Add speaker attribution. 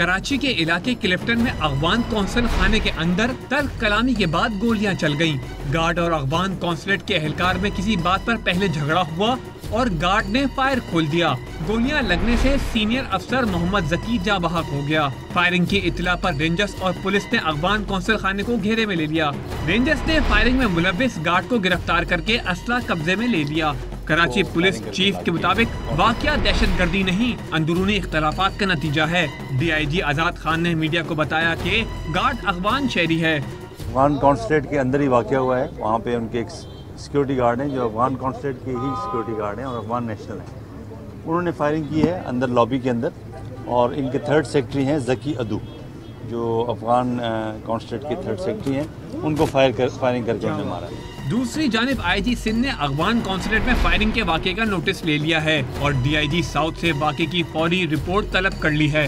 Speaker 1: कराची के इलाके क्लिफ्टन में अफगान कौंसल खाने के अंदर तर्क कलामी के बाद गोलियां चल गईं। गार्ड और अफगान कौंसलेट के एहलकार में किसी बात पर पहले झगड़ा हुआ और गार्ड ने फायर खोल दिया। गोलियां लगने से सीनियर अफसर मोहम्मद जकी जाँ बहक हो गया। फायरिंग की इत्तला पर रेंजर्स और पुलिस ने अफगान कौंसल खाने को घेरे में ले लिया। रेंजर्स ने फायरिंग में मुलव्विस गार्ड को गिरफ्तार करके असला कब्जे में ले लिया। कराची पुलिस चीफ के मुताबिक वाकया दहशतगर्दी नहीं, अंदरूनी इख्तलाफात का नतीजा है। DIG आजाद खान ने मीडिया को बताया कि गार्ड अफगान शहरी है।
Speaker 2: अफगान कॉन्सुलेट के अंदर ही वाकया हुआ है। वहाँ पे उनके एक सिक्योरिटी गार्ड हैं जो अफगान कॉन्सुलेट के ही सिक्योरिटी गार्ड हैं और अफगान नेशनल हैं। उन्होंने फायरिंग की है अंदर लॉबी के अंदर, और इनके थर्ड सेक्रेटरी हैं जकी अदू, जो अफगान कॉन्सुलेट के थर्ड सेक्रेटरी हैं। उनको फायरिंग करके उन्होंने मारा है।
Speaker 1: दूसरी जानिब IG सिंध ने अफगान कौंसुलेट में फायरिंग के वाक़े का नोटिस ले लिया है और DIG साउथ से वाक़े की फौरी रिपोर्ट तलब कर ली है।